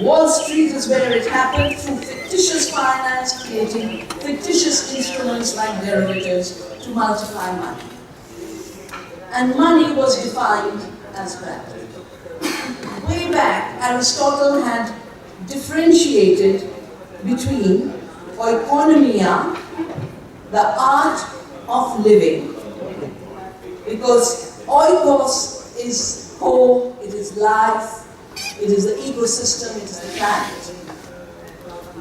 Wall Street is where it happened through fictitious finance, creating fictitious instruments like derivatives to multiply money. And money was defined as wealth. Way back, Aristotle had differentiated between oikonomia, the art of living, because oikos is home, it is life, it is the ecosystem, it is the planet.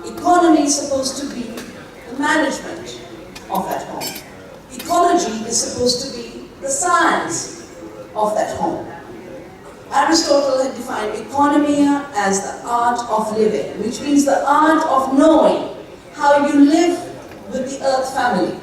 Economy is supposed to be the management of that home. Ecology is supposed to be the science of that home. Aristotle had defined economia as the art of living, which means the art of knowing how you live with the earth family.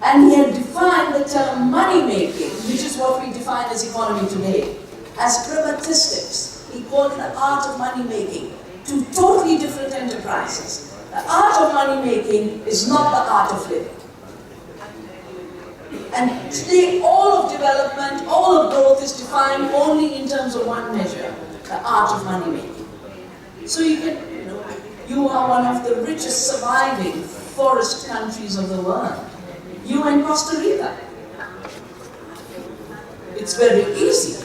And he had defined the term money-making, which is what we define as economy today, as pragmatistics. He called it the art of money-making, two totally different enterprises. The art of money-making is not the art of living. And today, all of development, all of growth is defined only in terms of one measure, the art of money-making. So you are one of the richest surviving forest countries of the world. You and Costa Rica. It's very easy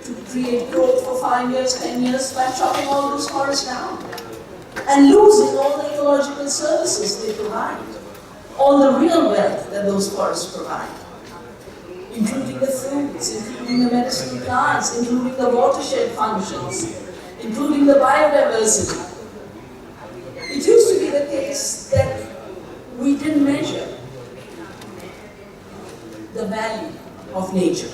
to create growth for 5 years, 10 years by chopping all those forests down and losing all the ecological services they provide, all the real wealth that those forests provide, including the fruits, including the medicinal plants, including the watershed functions, including the biodiversity. It used to be the case that we didn't measure the value of nature.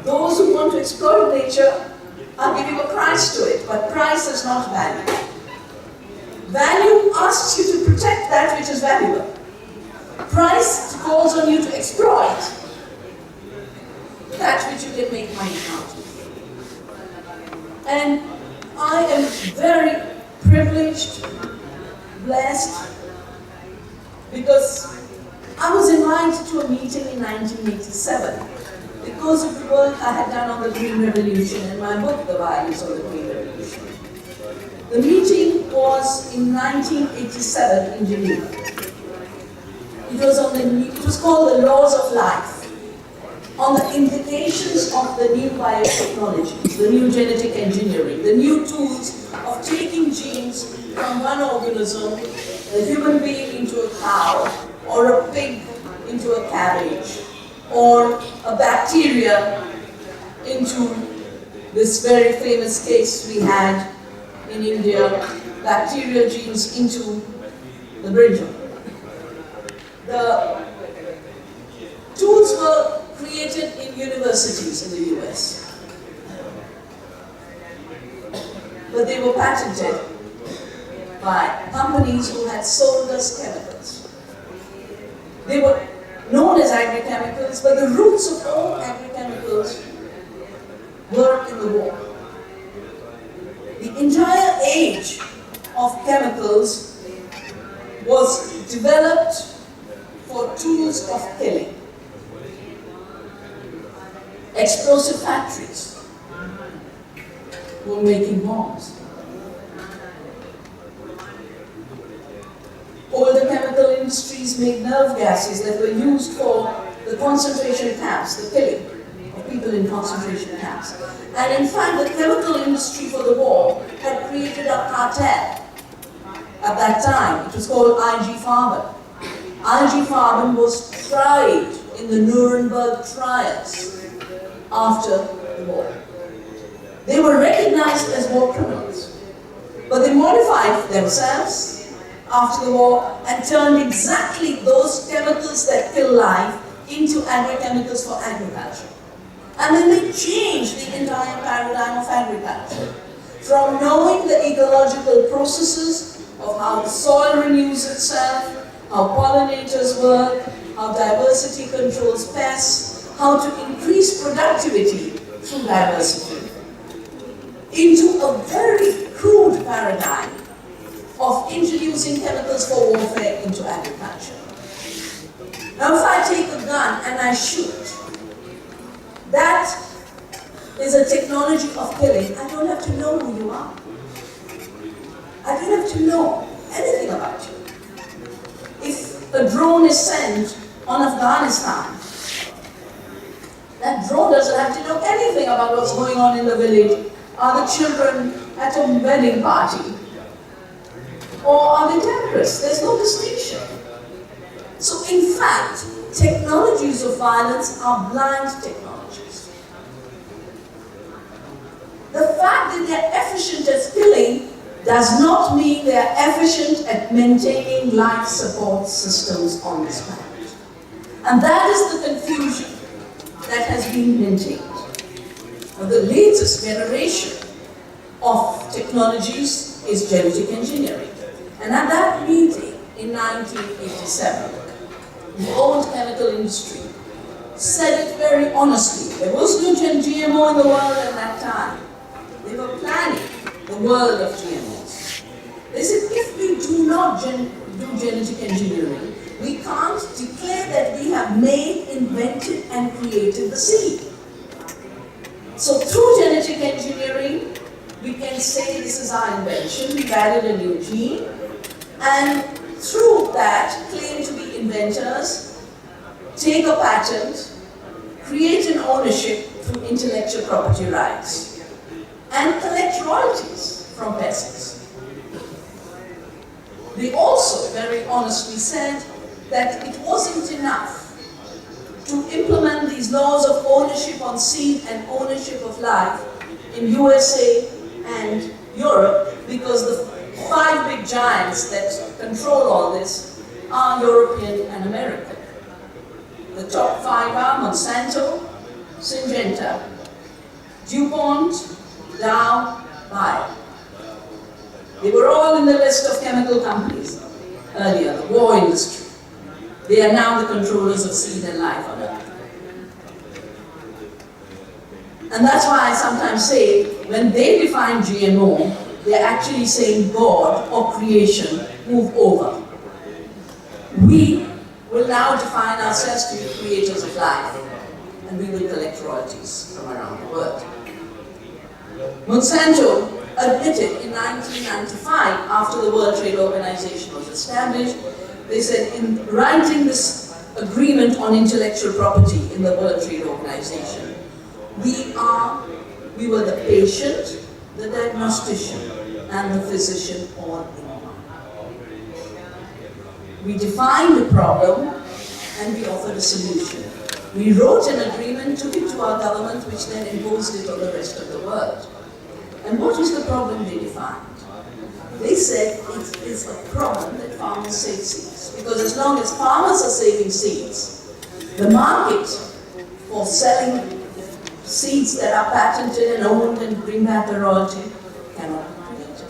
Those who want to exploit nature are giving a price to it, but price is not value. Value asks you to protect that which is valuable. Price calls on you to exploit that which you can make money out of. And I am very privileged, blessed, because I was invited to a meeting in 1987 because of the work I had done on the Green Revolution and my book, The Values of the Green Revolution. The meeting was in 1987 in Geneva. It was called The Laws of Life, on the implications of the new biotechnologies, the new genetic engineering, the new tools of taking genes from one organism, a human being into a cow, or a pig into a cabbage, or a bacteria into this very famous case we had in India, bacterial genes into the brinjal. The tools were created in universities in the US, but they were patented by companies who had sold us chemicals. They were known as agrochemicals, but the roots of all agrochemicals were in the war. The entire age of chemicals was developed for tools of killing. Explosive factories were making bombs. Older chemical industries made nerve gases that were used for the concentration camps, the killing of people in concentration camps. And in fact, the chemical industry for the war had created a cartel at that time. It was called IG Farben. IG Farben was tried in the Nuremberg trials after the war. They were recognized as war criminals, but they modified themselves after the war and turned exactly those chemicals that kill life into agrochemicals for agriculture. And then they changed the entire paradigm of agriculture. From knowing the ecological processes of how the soil renews itself, how pollinators work, how diversity controls pests, how to increase productivity through diversity, into a very crude paradigm of introducing chemicals for warfare into agriculture. Now if I take a gun and I shoot, that is a technology of killing, I don't have to know who you are. I don't have to know anything about you. If a drone is sent on Afghanistan, that drone doesn't have to know anything about what's going on in the village. Are the children at a wedding party? Or are they terrorists? There's no distinction. So in fact, technologies of violence are blind technologies. The fact that they're efficient at killing does not mean they are efficient at maintaining life support systems on this planet. And that is the confusion that has been maintained. The latest generation of technologies is genetic engineering. And at that meeting in 1987, the old chemical industry said it very honestly. There was no GMO in the world at that time. They were planning the world of GMOs. They said, if we do not do genetic engineering, we can't declare that we have made, invented, and created the seed. So through genetic engineering, we can say this is our invention, we've added a new gene, and through that claim to be inventors, take a patent, create an ownership through intellectual property rights, and collect royalties from peasants. They also very honestly said that it wasn't enough to implement these laws of ownership on seed and ownership of life in USA and Europe, because the 5 big giants that control all this are European and American. The top 5 are Monsanto, Syngenta, DuPont, Dow, Bayer. They were all in the list of chemical companies earlier, the war industry. They are now the controllers of seed and life on Earth. And that's why I sometimes say, when they define GMO, they're actually saying God or creation, move over. We will now define ourselves to be creators of life, and we will collect royalties from around the world. Monsanto admitted in 1995, after the World Trade Organization was established, they said in writing this agreement on intellectual property in the World Trade Organization, we were the patient, the diagnostician, and the physician all in one. We defined the problem and we offered a solution. We wrote an agreement, took it to our government, which then imposed it on the rest of the world. And what was the problem they defined? They said it is a problem that farmers save seeds. Because as long as farmers are saving seeds, the market for selling seeds that are patented and owned and bring back the royalty cannot be created.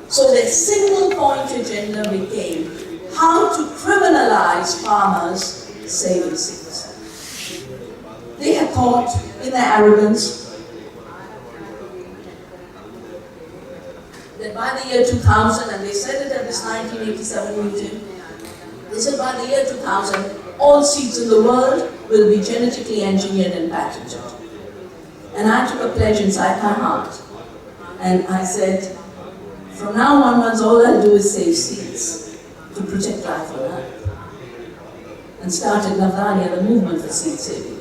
So their single point agenda became how to criminalize farmers saving seeds. They had thought, in their arrogance, that by the year 2000, and they said it at this 1987 meeting, they said by the year 2000, all seeds in the world will be genetically engineered and patented. And I took a pledge inside my heart. And I said, from now onwards, all I'll do is save seeds to protect life on Earth. And started Vandana, the movement for seed saving.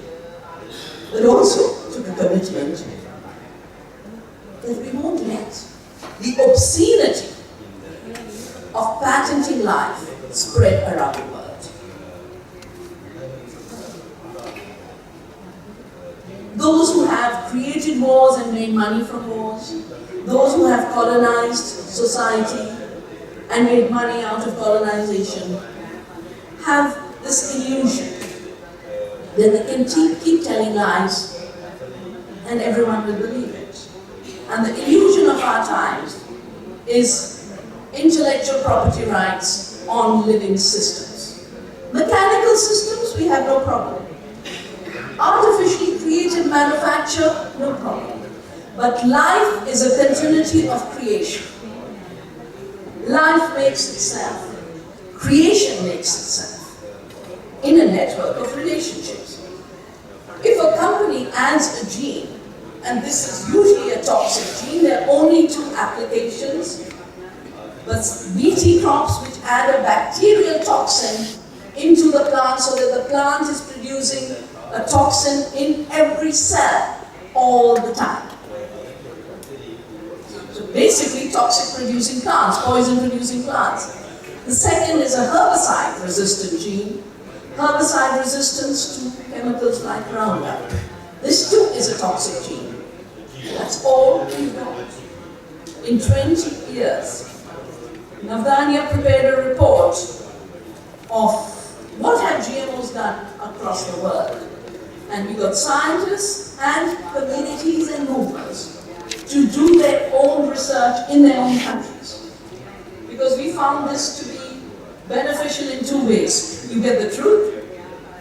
But also took a commitment that we won't let the obscenity of patenting life spread around the world. Those who have created wars and made money from wars, those who have colonized society and made money out of colonization, have this illusion that they can keep telling lies and everyone will believe it. And the illusion of our times is intellectual property rights on living systems. Mechanical systems, we have no problem. Artificially created manufacture, no problem. But life is a continuity of creation. Life makes itself. Creation makes itself in a network of relationships. If a company adds a gene and this is usually a toxic gene. There are only 2 applications, but Bt crops which add a bacterial toxin into the plant so that the plant is producing a toxin in every cell all the time. So basically toxic producing plants, poison producing plants. The second is a herbicide resistant gene, herbicide resistance to chemicals like Roundup. This too is a toxic gene. That's all we've got. In 20 years, Vandana prepared a report of what have GMOs done across the world. And we got scientists and communities and movements to do their own research in their own countries. Because we found this to be beneficial in 2 ways. You get the truth,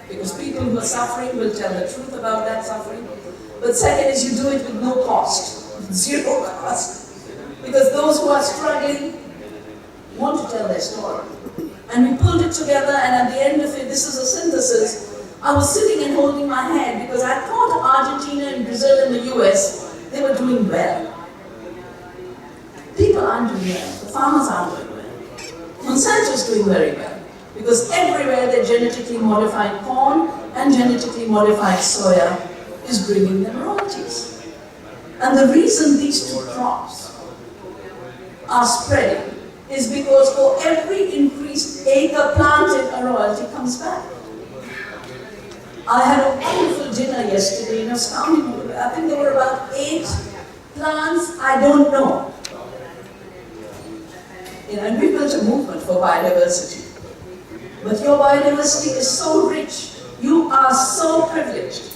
because people who are suffering will tell the truth about that suffering. But second is you do it with no cost, 0 cost. Because those who are struggling want to tell their story. And we pulled it together, and at the end of it, this is a synthesis. I was sitting and holding my head because I thought Argentina and Brazil and the US, they were doing well. People aren't doing well, the farmers aren't doing well. Monsanto's doing very well, because everywhere their genetically modified corn and genetically modified soya is bringing them royalties. And the reason these 2 crops are spreading is because for every increased acre planted, a royalty comes back. I had a wonderful dinner yesterday in astounding. I think there were about 8 plants I don't know. And we built a movement for biodiversity. But your biodiversity is so rich. You are so privileged.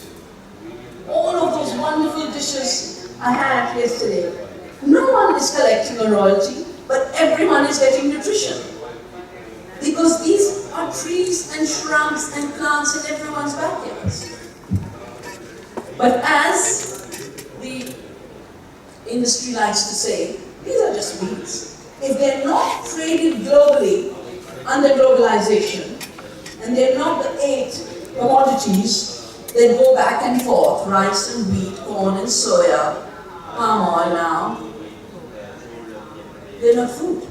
All of those wonderful dishes I had yesterday, no one is collecting a royalty, but everyone is getting nutrition. Because these are trees and shrubs and plants in everyone's backyards. But as the industry likes to say, these are just weeds. If they're not traded globally under globalization, and they're not the 8 commodities that go back and forth, rice and wheat, corn and soya, palm oil now, they're not food.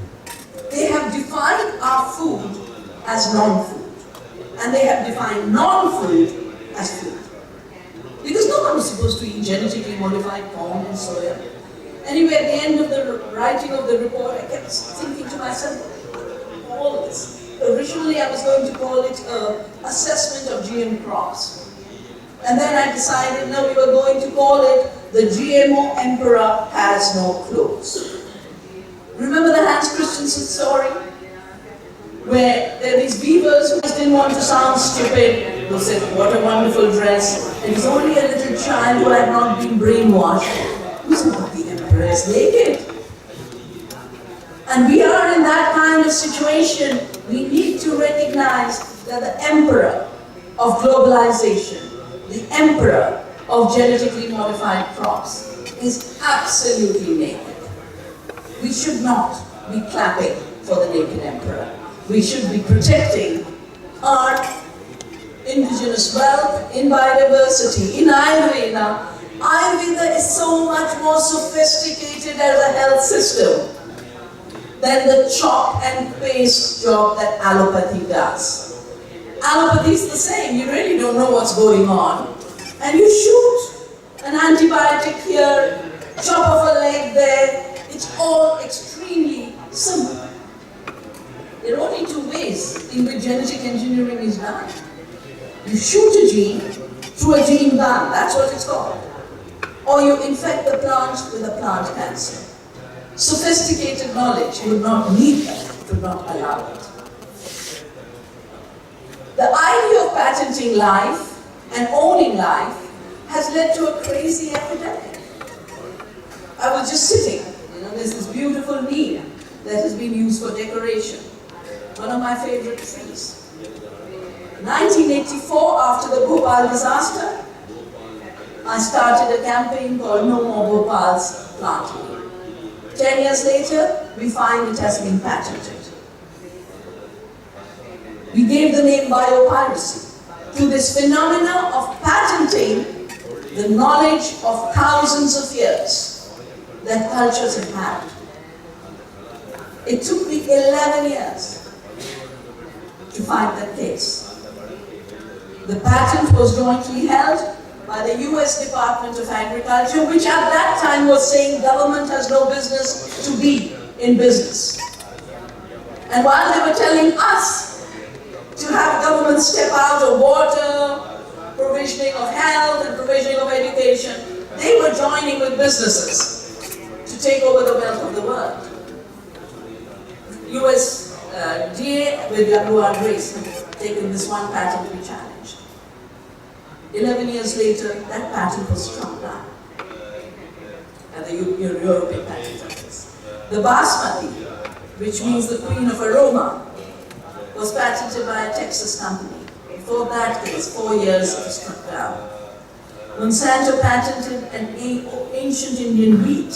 They have defined our food as non-food. And they have defined non-food as food. Because no one is supposed to eat genetically modified corn and soya. Anyway, at the end of the writing of the report, I kept thinking to myself, all this. Originally, I was going to call it assessment of GM crops. And then I decided, no, we were going to call it the GMO Emperor Has No Clothes. Remember the Hans Christensen story? Where there are these beavers who just didn't want to sound stupid, who said, what a wonderful dress. It was only a little child who had not been brainwashed. Who said, but the emperor is naked. And we are in that kind of situation. We need to recognize that the emperor of globalization, the emperor of genetically modified crops, is absolutely naked. We should not be clapping for the naked emperor. We should be protecting our indigenous wealth in biodiversity, in Ayurveda. Ayurveda is so much more sophisticated as a health system than the chop and paste job that allopathy does. Allopathy is the same. You really don't know what's going on. And you shoot an antibiotic here, chop off a leg there. It's all extremely simple. There are only 2 ways in which genetic engineering is done. You shoot a gene through a gene gun, that's what it's called. Or you infect the plant with a plant cancer. Sophisticated knowledge would not need that, would not allow it. The idea of patenting life and owning life has led to a crazy epidemic. I was just sitting, there's this beautiful neem that has been used for decoration. One of my favorite trees. 1984, after the Bhopal disaster, I started a campaign called No More Bhopal's Planting. 10 years later, we find it has been patented. We gave the name biopiracy to this phenomena of patenting the knowledge of thousands of years that cultures have had. It took me 11 years to find that case. The patent was jointly held by the US Department of Agriculture, which at that time was saying government has no business to be in business. And while they were telling us to have government step out of water, provisioning of health and provisioning of education, they were joining with businesses to take over the wealth of the world. US DA with Yablou Grace have taken this one patent we challenged. 11 years later, that patent was struck down at the European Patent Office. The Basmati, which means the Queen of Aroma, was patented by a Texas company. Before that case, 4 years it was struck down. Monsanto patented an ancient Indian wheat,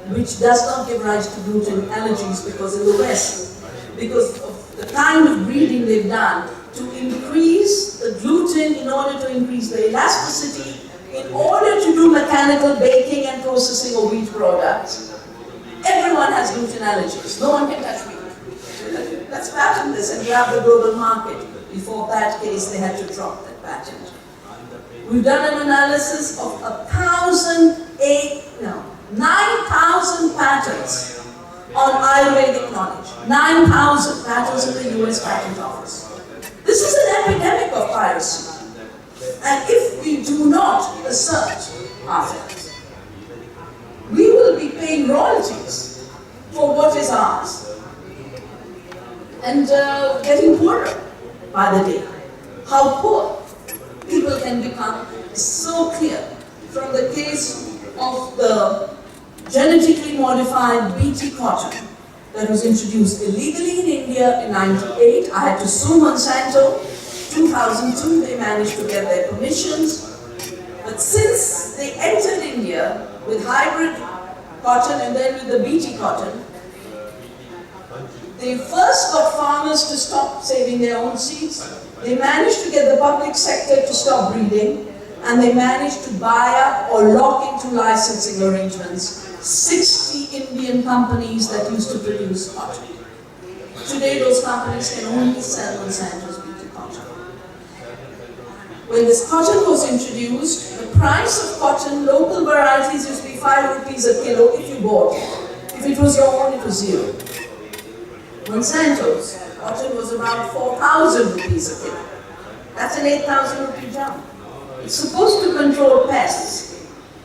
which does not give rise to gluten allergies because in the West, because of the kind of breeding they've done to increase the gluten in order to increase the elasticity, in order to do mechanical baking and processing of wheat products. Everyone has gluten allergies. No one can touch wheat. Let's patent this and grab the global market. Before that case, they had to drop that patent. We've done an analysis of 9,000 patents on Ayurvedic knowledge. 9,000 patents in the US Patent Office. This is an epidemic of piracy. And if we do not assert ourselves, we will be paying royalties for what is ours and getting poorer by the day. How poor people can become is so clear from the case of the genetically modified BT cotton that was introduced illegally in India in 1998. I had to sue Monsanto. 2002, they managed to get their permissions. But since they entered India with hybrid cotton and then with the BT cotton, they first got farmers to stop saving their own seeds. They managed to get the public sector to stop breeding, and they managed to buy up or lock into licensing arrangements 60 Indian companies that used to produce cotton. Today, those companies can only sell Monsanto's BT cotton. When this cotton was introduced, the price of cotton, local varieties, used to be 5 rupees a kilo if you bought it. If it was your own, it was 0. Monsanto's cotton was around 4,000 rupees a kilo. That's an 8,000 rupee jump. It's supposed to control pests,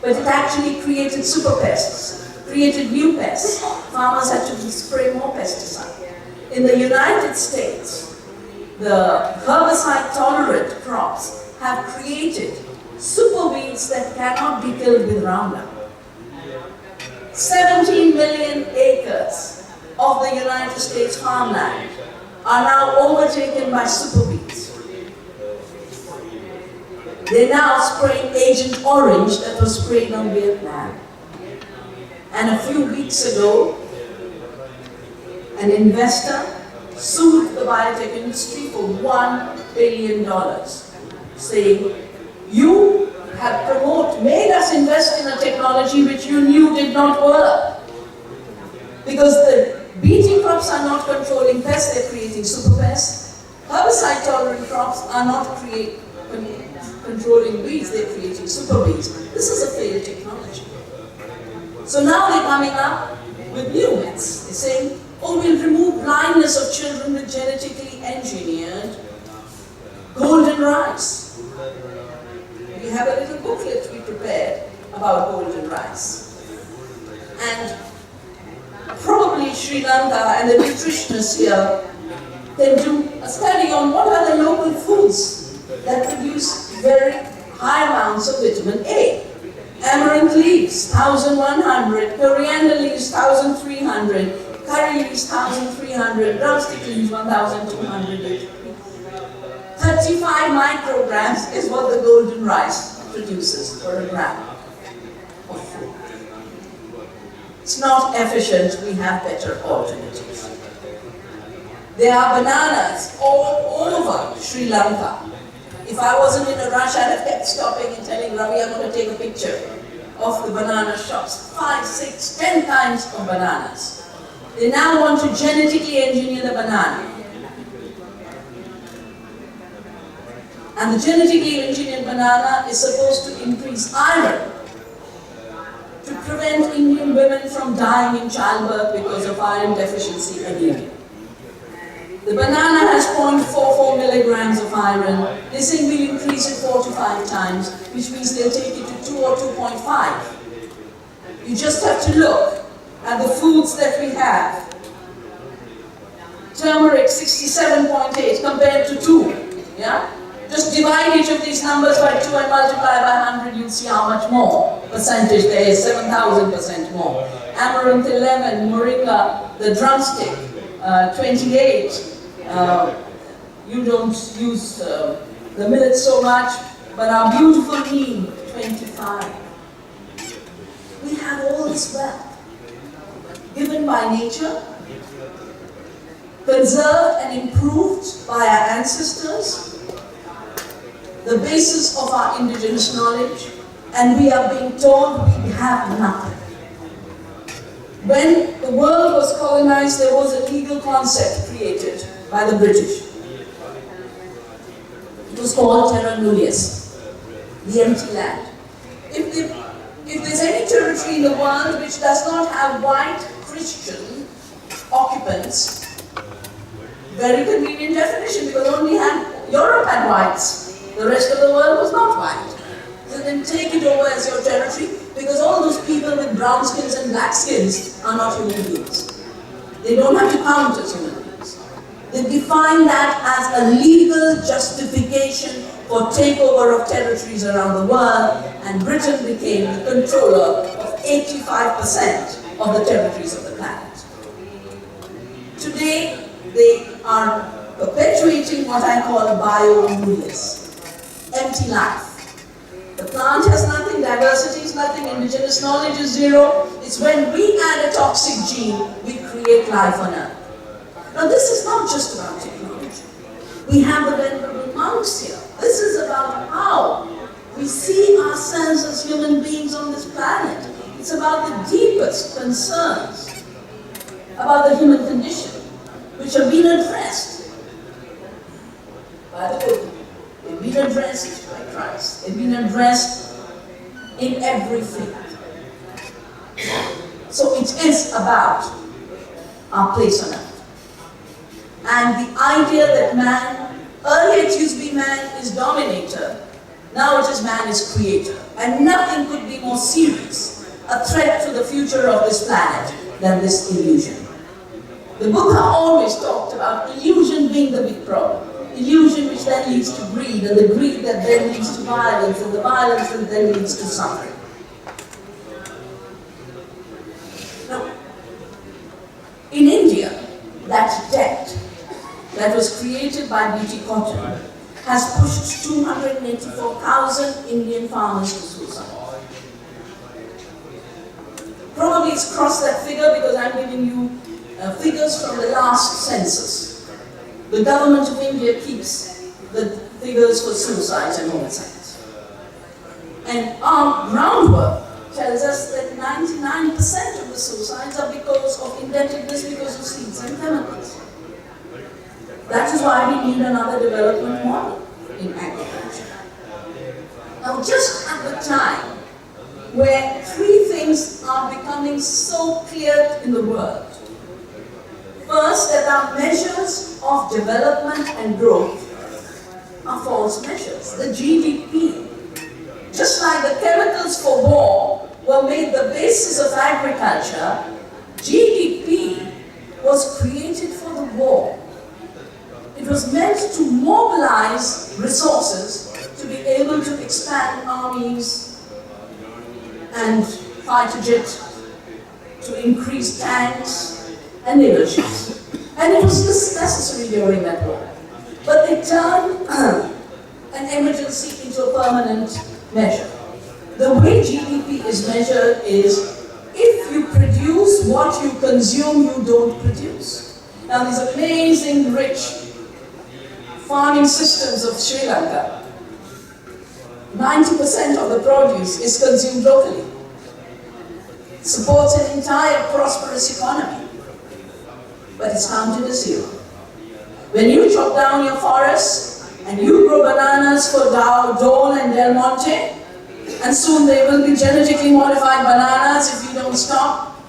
but it actually created super pests, created new pests. Farmers had to spray more pesticide. In the United States, the herbicide-tolerant crops have created super weeds that cannot be killed with Roundup. 17 million acres of the United States farmland are now overtaken by super weeds. They're now spraying Agent Orange that was sprayed on Vietnam. And a few weeks ago, an investor sued the biotech industry for $1 billion, saying, you have made us invest in a technology which you knew did not work. Because the BT crops are not controlling pests, they're creating super pests. Herbicide-tolerant crops are not controlling weeds, they're creating super weeds. This is a failed technology. So now they're coming up with new myths. They're saying, oh, we'll remove blindness of children with genetically engineered golden rice. We have a little booklet we prepared about golden rice. And probably Sri Lanka and the nutritionists here can do a study on what are the local foods that produce very high amounts of vitamin A. Amaranth leaves, 1,100, coriander leaves, 1,300, curry leaves, 1,300, drumstick leaves, 1,200. 35 micrograms is what the golden rice produces for a gram of food. It's not efficient, we have better alternatives. There are bananas all over Sri Lanka. If I wasn't in a rush, I'd have kept stopping and telling Ravi, I'm going to take a picture of the banana shops. 5, 6, 10 kinds of bananas. They now want to genetically engineer the banana. And the genetically engineered banana is supposed to increase iron to prevent Indian women from dying in childbirth because of iron deficiency anemia. The banana has 0.44 milligrams of iron. They say we'll increase it 4 to 5 times, which means they'll take it to 2 or 2.5. You just have to look at the foods that we have. Turmeric 67.8 compared to 2. Yeah? Just divide each of these numbers by 2 and multiply by 100, you'll see how much more percentage there is, 7,000% more. Amaranth 11, moringa, the drumstick, 28. You don't use the millet so much, but our beautiful neem, 25. We have all this wealth given by nature, conserved and improved by our ancestors, the basis of our indigenous knowledge, and we are being told we have nothing. When the world was colonized, there was a legal concept created by the British. It was called terra nullius, the empty land. If there's any territory in the world which does not have white Christian occupants, very convenient definition, because only Europe had whites. The rest of the world was not white. So then take it over as your territory, because all those people with brown skins and black skins are not human beings. They don't have to count as human beings. They define that as a legal justification for takeover of territories around the world, and Britain became the controller of 85% of the territories of the planet. Today, they are perpetuating what I call bio-nullius. Empty life. The plant has nothing, diversity is nothing, indigenous knowledge is zero. It's when we add a toxic gene, we create life on Earth. Now this is not just about technology. We have the venerable monks here. This is about how we see ourselves as human beings on this planet. It's about the deepest concerns about the human condition, which have been addressed by the Buddha. They've been addressed by Christ. They've been addressed in every field. So it is about our place on earth. And the idea that man, earlier it used to be man is dominator, now it is man is creator. And nothing could be more serious, a threat to the future of this planet, than this illusion. The Buddha always talked about illusion being the big problem. Illusion which then leads to greed, and the greed that then leads to violence, and the violence that then leads to suffering. Now, in India, that debt that was created by BT Cotton has pushed 284,000 Indian farmers to suicide. Probably it's crossed that figure because I'm giving you figures from the last census. The government of India keeps the figures for suicides and homicides. And our groundwork tells us that 99% of the suicides are because of indebtedness, because of seeds and chemicals. That is why we need another development model in agriculture. Now, just at the time where three things are becoming so clear in the world. First, that our measures of development and growth are false measures. The GDP, just like the chemicals for war were made the basis of agriculture, GDP was created for the war. It was meant to mobilize resources to be able to expand armies and fighter jets, to increase tanks and naval ships. And it was necessary during that war. But they turned an emergency into a permanent measure. The way GDP is measured is if you produce what you consume, you don't produce. Now these amazing rich farming systems of Sri Lanka 90% of the produce is consumed locally. Supports an entire prosperous economy, but it's counted as zero. When you chop down your forests and you grow bananas for Dole and Del Monte, and soon there will be genetically modified bananas if you don't stop,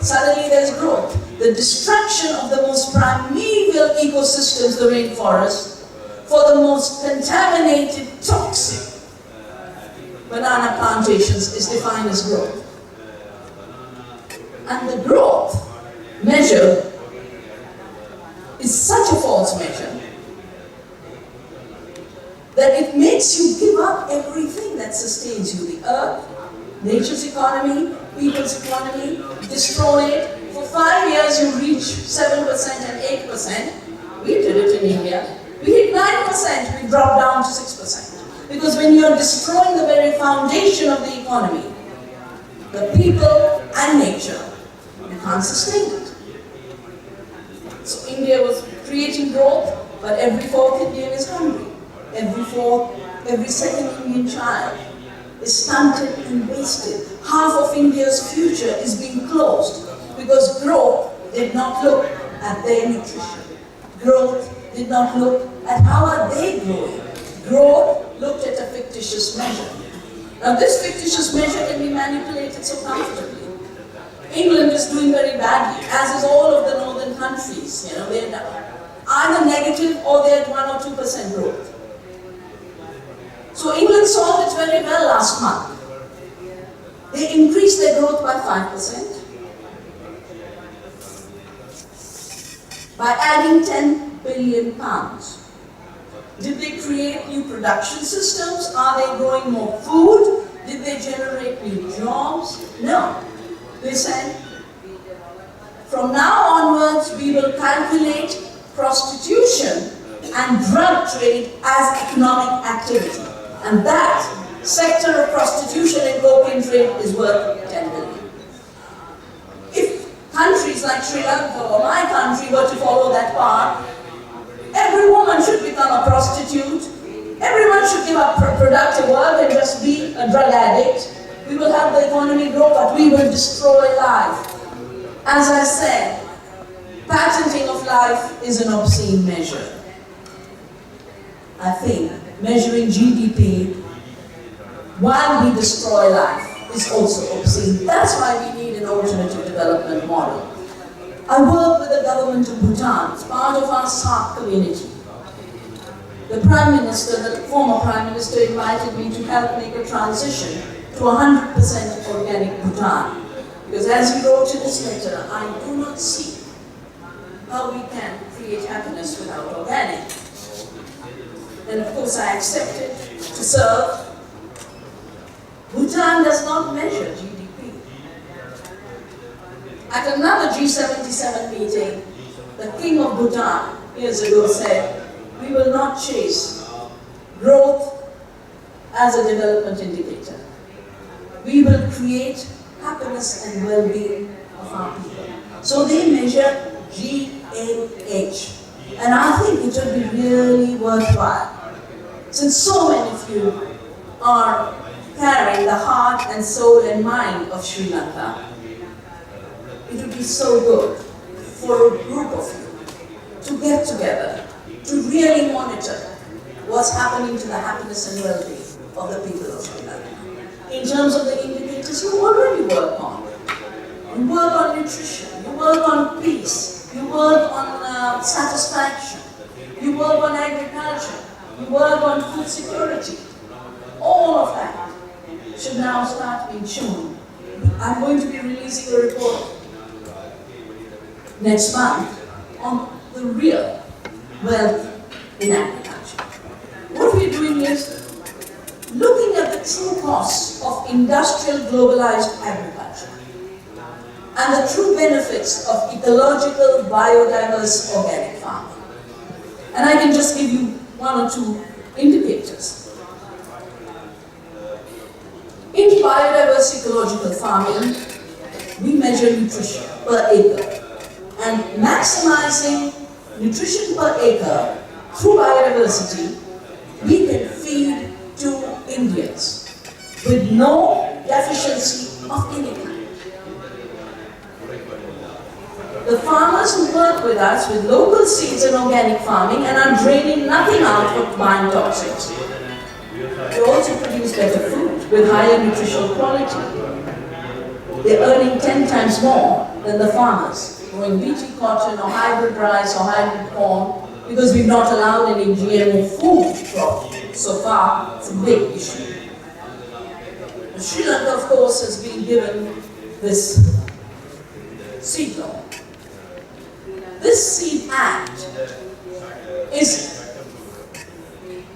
suddenly there's growth. The destruction of the most primeval ecosystems, the rainforest, for the most contaminated, toxic banana plantations is defined as growth. And the growth measure is such a false measure that it makes you give up everything that sustains you. The earth, nature's economy, people's economy, destroy it. For 5 years you reach 7% and 8%. We did it in India. We hit 9%, we dropped down to 6%. Because when you're destroying the very foundation of the economy, the people and nature, you can't sustain it. So India was creating growth, but every fourth Indian is hungry. Every second Indian child is stunted and wasted. Half of India's future is being closed because growth did not look at their nutrition. Growth did not look at how are they growing. Growth looked at a fictitious measure. Now this fictitious measure can be manipulated so comfortably. England is doing very badly, as is all of the northern countries. They're either negative or they're at 1 or 2% growth. So England solved it very well last month. They increased their growth by 5% by adding £10 billion. Did they create new production systems? Are they growing more food? Did they generate new jobs? No. They said, from now onwards we will calculate prostitution and drug trade as economic activity. And that sector of prostitution and cocaine trade is worth 10 billion. If countries like Sri Lanka or my country were to follow that path, every woman should become a prostitute, everyone should give up productive work and just be a drug addict. We will have the economy grow, but we will destroy life. As I said, patenting of life is an obscene measure. I think measuring GDP while we destroy life is also obscene. That's why we need an alternative development model. I work with the government of Bhutan. It's part of our SAARC community. The Prime Minister, the former Prime Minister, invited me to help make a transition to 100% organic Bhutan. Because as he wrote in his letter, I do not see how we can create happiness without organic. And of course I accepted to serve. Bhutan does not measure GDP. At another G77 meeting, the king of Bhutan years ago said, we will not chase growth as a development indicator. We will create happiness and well-being of our people. So they measure GAH. And I think it would be really worthwhile, since so many of you are carrying the heart and soul and mind of Sri Lanka, it would be so good for a group of you to get together, to really monitor what's happening to the happiness and well-being of the people of Sri Lanka. In terms of the indicators you already work on. You work on nutrition, you work on peace, you work on satisfaction, you work on agriculture, you work on food security. All of that should now start being shown. I'm going to be releasing a report next month on the real wealth in agriculture. What we're doing is looking at the true costs of industrial globalized agriculture and the true benefits of ecological, biodiverse organic farming. And I can just give you 1 or 2 indicators. In biodiverse ecological farming, we measure nutrition per acre. And maximizing nutrition per acre through biodiversity, we can feed Indians with no deficiency of any kind. The farmers who work with us with local seeds and organic farming and are draining nothing out for buying toxins. They also produce better food with higher nutritional quality. They're earning 10 times more than the farmers growing BT cotton or hybrid rice or hybrid corn, because we've not allowed any GMO food crop. So far, it's a big issue. And Sri Lanka, of course, has been given this seed law. This Seed Act is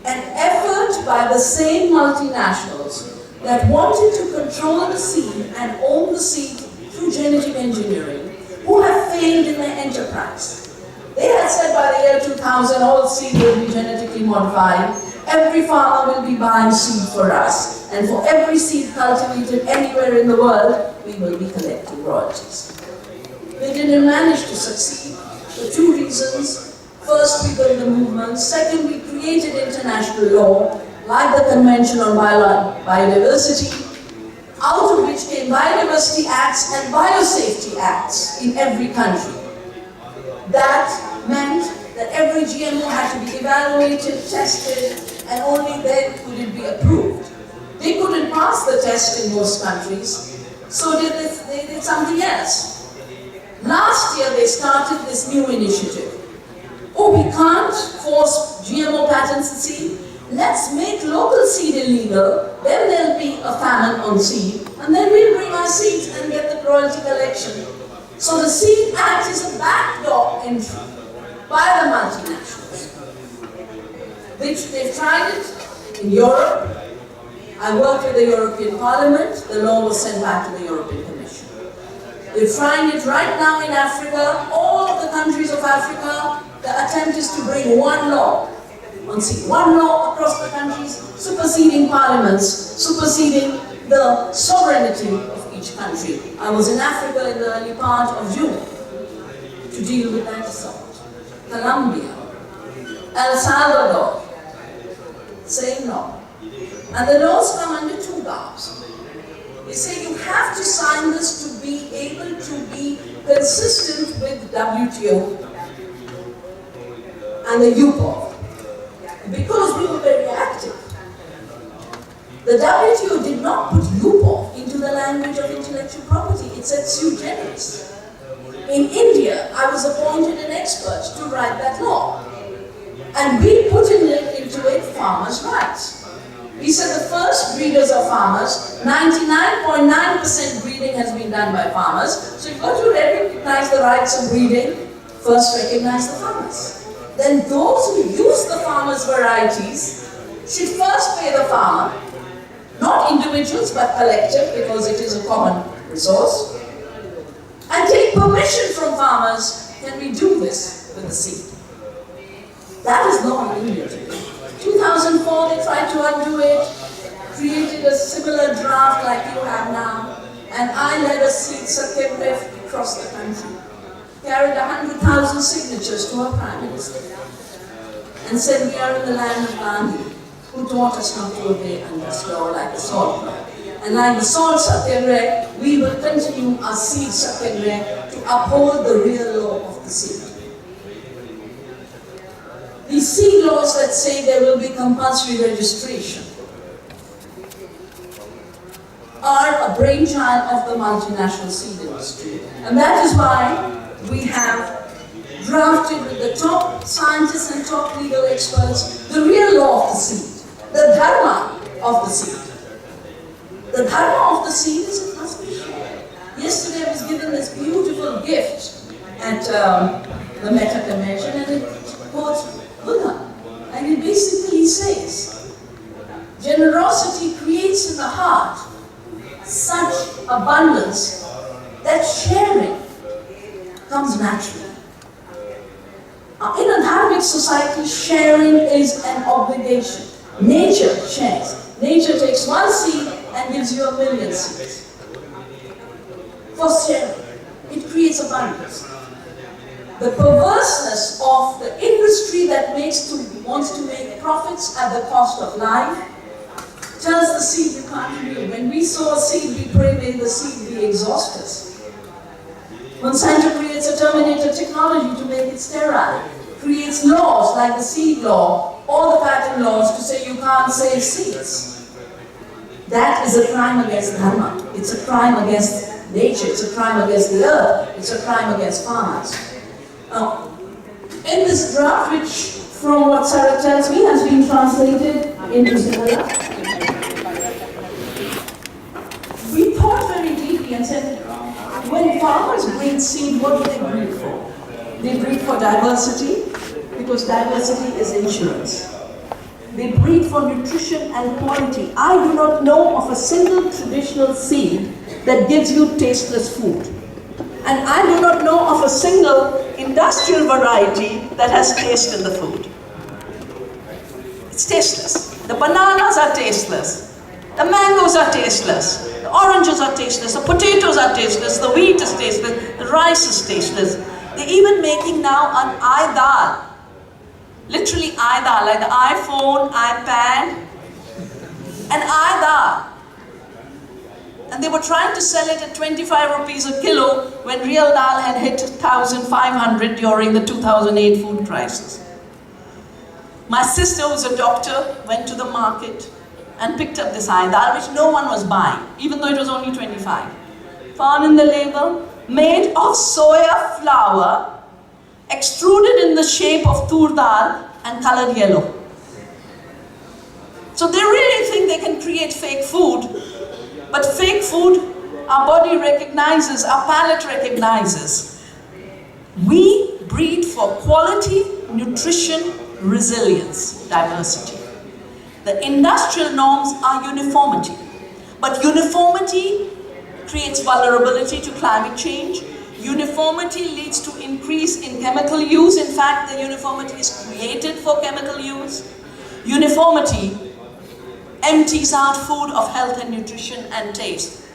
an effort by the same multinationals that wanted to control the seed and own the seed through genetic engineering, who have failed in their enterprise. They had said by the year 2000, all seed will be genetically modified. Every farmer will be buying seed for us. And for every seed cultivated anywhere in the world, we will be collecting royalties. They didn't manage to succeed for two reasons. First, we built the movement. Second, we created international law, like the Convention on Biodiversity, out of which came Biodiversity Acts and Biosafety Acts in every country. That meant that every GMO had to be evaluated, tested, and only then could it be approved. They couldn't pass the test in most countries, so they did something else. Last year they started this new initiative. Oh, we can't force GMO patents in seed. Let's make local seed illegal, then there'll be a famine on seed, and then we'll bring our seeds and get the royalty collection. So the Seed Act is a backdoor entry by the multinationals. They've tried it in Europe. I worked with the European Parliament. The law was sent back to the European Commission. They're trying it right now in Africa. All of the countries of Africa, the attempt is to bring one law on seed. One law across the countries, superseding parliaments, superseding the sovereignty of each country. I was in Africa in the early part of June to deal with that assault. Colombia, El Salvador, same law. And the laws come under two garbs. They say you have to sign this to be able to be consistent with WTO and the UPOV. Because we were very active. The WTO did not put UPOV into the language of intellectual property. It said sui generis. In India, I was appointed an expert to write that law. And we put into it farmers' rights. We said the first breeders are farmers. 99.9% breeding has been done by farmers. So you've got to recognize the rights of breeding. First recognize the farmers. Then those who use the farmers' varieties should first pay the farmer. Not individuals, but collective, because it is a common resource. And take permission from farmers. Can we do this with the seed? That is not in India today. 2004, they tried to undo it, created a similar draft like you have now, and I led a seed satyagraha across the country, carried 100,000 signatures to our Prime Minister, and said we are in the land of Gandhi, who taught us not to obey unjust law like the salt law. And like the salt satyagraha, we will continue our seed satyagraha to uphold the real law of the seed. These seed laws that say there will be compulsory registration are a brainchild of the multinational seed industry. And that is why we have drafted with the top scientists and top legal experts the real law of the seed, the dharma of the seed. The dharma of the seed is it must be shared. Yesterday I was given this beautiful gift at the Meta Convention, and it quotes Buddha. And it basically says, generosity creates in the heart such abundance that sharing comes naturally. In a dharmic society, sharing is an obligation. Nature shares. Nature takes one seed and gives you 1,000,000 seeds. For sharing, it creates abundance. The perverseness of the industry that wants to make profits at the cost of life tells the seed you can't read. When we sow a seed, we pray may the seed be exhaust us. Monsanto creates a terminator technology to make it sterile. Creates laws like the seed law or the patent laws to say you can't save seeds. That is a crime against dharma. It's a crime against nature. It's a crime against the earth. It's a crime against farmers. In this draft, which from what Sarah tells me has been translated into Sinhala, we thought very deeply and said, when farmers breed seed, what do they breed for? They breed for diversity, because diversity is insurance. They breed for nutrition and quality. I do not know of a single traditional seed that gives you tasteless food. And I do not know of a single industrial variety that has taste in the food. It's tasteless. The bananas are tasteless. The mangoes are tasteless. The oranges are tasteless. The potatoes are tasteless. The wheat is tasteless. The rice is tasteless. They're even making now an iDal. Literally iDal, like the iPhone, iPad, and iDal. And they were trying to sell it at 25 rupees a kilo when real dal had hit 1,500 during the 2008 food crisis. My sister, who's a doctor, went to the market and picked up this iDal, which no one was buying, even though it was only 25. Found in the label, made of soya flour, extruded in the shape of tur dal and colored yellow. So they really think they can create fake food, but fake food, our body recognizes, our palate recognizes. We breed for quality, nutrition, resilience, diversity. The industrial norms are uniformity, but uniformity creates vulnerability to climate change. Uniformity leads to increase in chemical use. In fact, the uniformity is created for chemical use. Uniformity empties out food of health and nutrition and taste.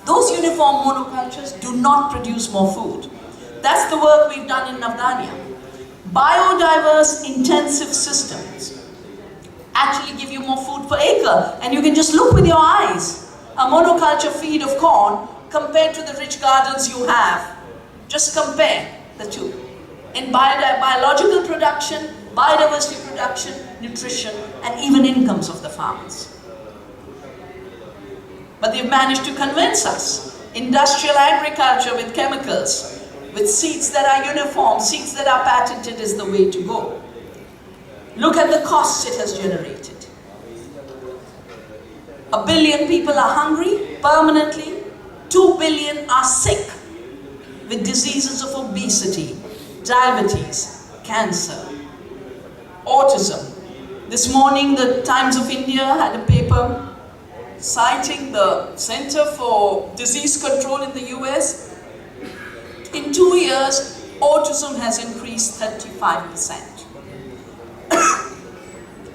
Those uniform monocultures do not produce more food. That's the work we've done in Vandana. Biodiverse intensive systems actually give you more food per acre, and you can just look with your eyes. A monoculture feed of corn compared to the rich gardens you have. Just compare the two. In biological production, biodiversity production, nutrition, and even incomes of the farmers. But they've managed to convince us. Industrial agriculture with chemicals, with seeds that are uniform, seeds that are patented is the way to go. Look at the costs it has generated. 1 billion people are hungry permanently. 2 billion are sick with diseases of obesity, diabetes, cancer, autism. This morning, the Times of India had a paper citing the Center for Disease Control in the US. In 2 years, autism has increased 35%.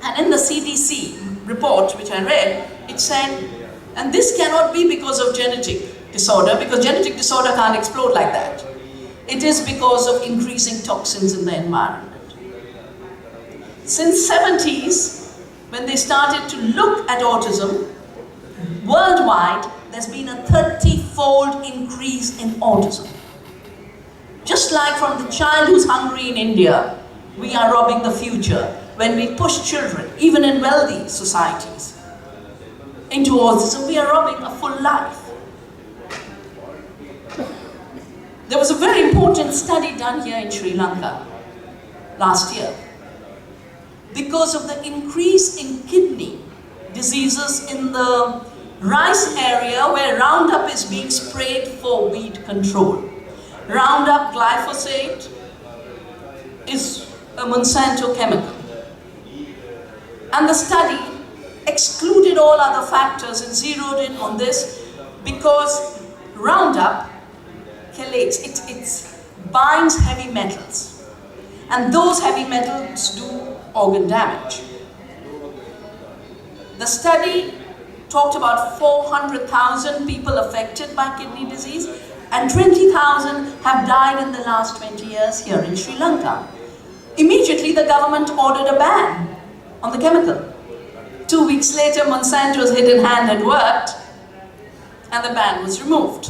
And in the CDC report, which I read, it said, and this cannot be because of genetic disorder, because genetic disorder can't explode like that. It is because of increasing toxins in the environment. Since 70s, when they started to look at autism, worldwide, there's been a 30-fold increase in autism. Just like from the child who's hungry in India, we are robbing the future when we push children, even in wealthy societies, into autism. We are robbing a full life. There was a very important study done here in Sri Lanka last year. Because of the increase in kidney diseases in the rice area where Roundup is being sprayed for weed control. Roundup, glyphosate, is a Monsanto chemical. And the study excluded all other factors and zeroed in on this because Roundup chelates, it binds heavy metals. And those heavy metals do organ damage. The study talked about 400,000 people affected by kidney disease and 20,000 have died in the last 20 years here in Sri Lanka. Immediately the government ordered a ban on the chemical. 2 weeks later, Monsanto's hidden hand had worked, and the ban was removed.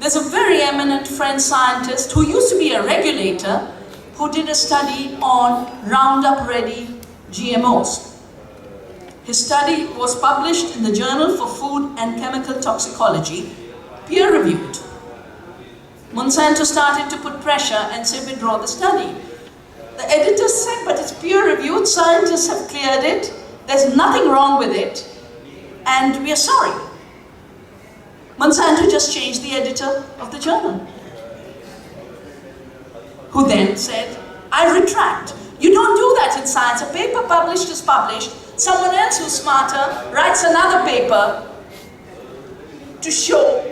There's a very eminent French scientist who used to be a regulator who did a study on Roundup-ready GMOs. His study was published in the Journal for Food and Chemical Toxicology, peer-reviewed. Monsanto started to put pressure and say, withdraw the study. The editor said, but it's peer-reviewed, scientists have cleared it, there's nothing wrong with it, and we are sorry. Monsanto just changed the editor of the journal, who then said, I retract. You don't do that in science. A paper published is published. Someone else who's smarter writes another paper to show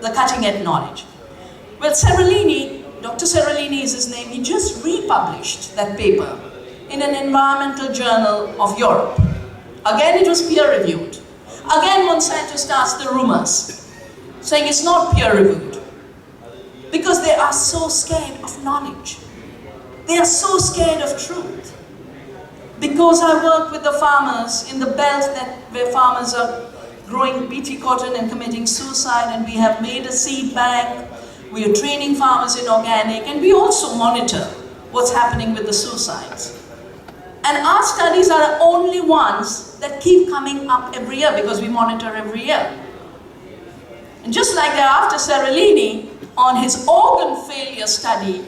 the cutting-edge knowledge. Well, Seralini, Dr. Seralini is his name, he just republished that paper in an environmental journal of Europe. Again, it was peer-reviewed. Again, Monsanto starts the rumors, saying it's not peer-reviewed, because they are so scared of knowledge. They are so scared of truth. Because I work with the farmers in the belt where farmers are growing BT cotton and committing suicide, and we have made a seed bank, we are training farmers in organic, and we also monitor what's happening with the suicides. And our studies are the only ones that keep coming up every year because we monitor every year. And just like after Seralini, on his organ failure study,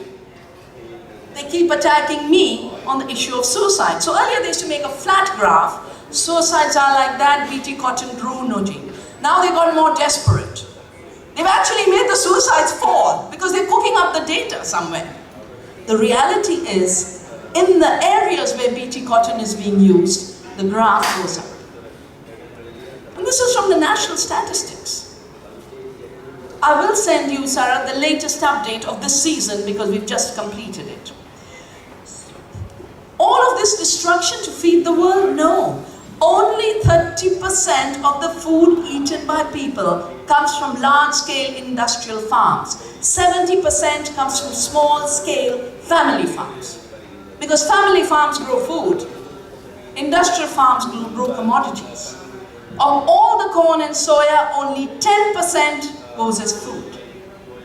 they keep attacking me on the issue of suicide. So earlier they used to make a flat graph. Suicides are like that, BT cotton grew, no gene. Now they got more desperate. They've actually made the suicides fall because they're cooking up the data somewhere. The reality is, in the areas where BT cotton is being used, the graph goes up. And this is from the national statistics. I will send you, Sarah, the latest update of this season because we've just completed it. All of this destruction to feed the world? No. Only 30% of the food eaten by people comes from large-scale industrial farms. 70% comes from small-scale family farms. Because family farms grow food, industrial farms grow commodities. Of all the corn and soya, only 10% goes as food.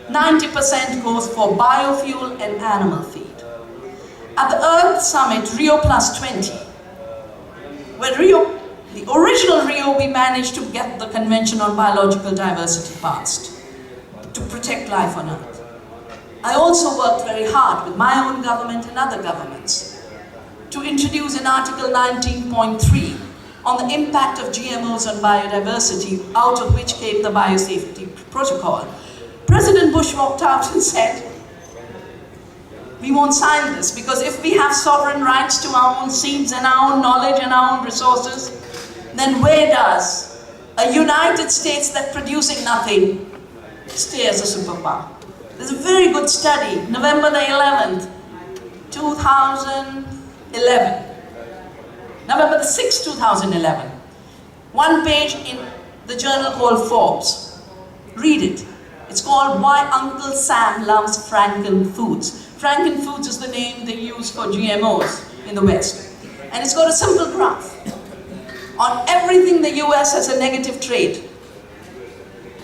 90% goes for biofuel and animal feed. At the Earth Summit, Rio Plus 20, where the original Rio, we managed to get the Convention on Biological Diversity passed to protect life on Earth. I also worked very hard with my own government and other governments to introduce in Article 19.3 on the impact of GMOs on biodiversity, out of which came the Biosafety Protocol. President Bush walked out and said, we won't sign this because if we have sovereign rights to our own seeds and our own knowledge and our own resources, then where does a United States that's producing nothing stay as a superpower? There's a very good study, November the 11th, 2011. November the 6th, 2011. One page in the journal called Forbes. Read it. It's called Why Uncle Sam Loves Franken Foods. Franken Foods is the name they use for GMOs in the West. And it's got a simple graph. On everything the US has a negative trade.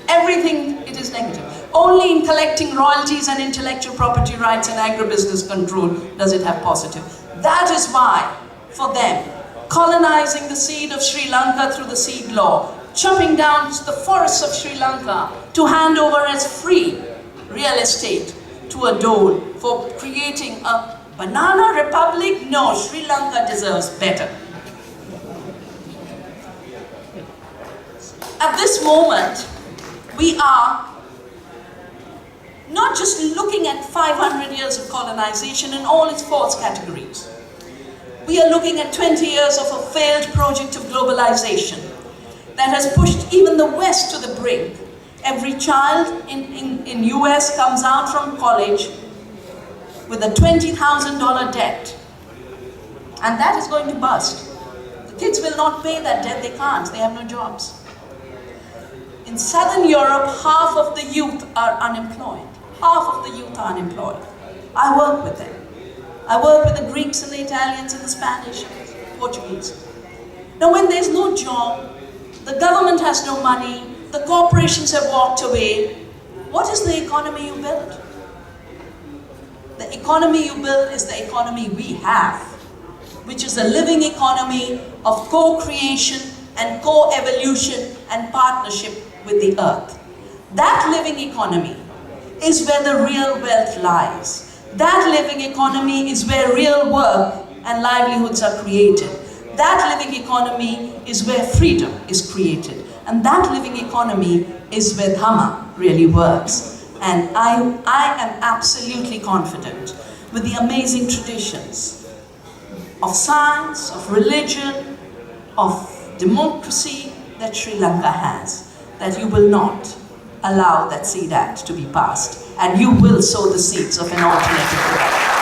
Everything it is negative. Only in collecting royalties and intellectual property rights and agribusiness control does it have positive. That is why, for them, colonizing the seed of Sri Lanka through the seed law, chopping down the forests of Sri Lanka to hand over as free real estate to a dole for creating a banana republic? No, Sri Lanka deserves better. At this moment, we are not just looking at 500 years of colonization in all its false categories. We are looking at 20 years of a failed project of globalization that has pushed even the West to the brink. Every child in US comes out from college with a $20,000 debt. And that is going to bust. The kids will not pay that debt, they can't, they have no jobs. In Southern Europe, half of the youth are unemployed. Half of the youth are unemployed. I work with them. I work with the Greeks and the Italians and the Spanish and the Portuguese. Now when there's no job, the government has no money, the corporations have walked away, what is the economy you build? The economy you build is the economy we have, which is a living economy of co-creation and co-evolution and partnership with the earth. That living economy is where the real wealth lies. That living economy is where real work and livelihoods are created. That living economy is where freedom is created. And that living economy is where Dhamma really works. And I am absolutely confident with the amazing traditions of science, of religion, of democracy that Sri Lanka has, that you will not allow that seed act to be passed, and you will sow the seeds of an alternative world.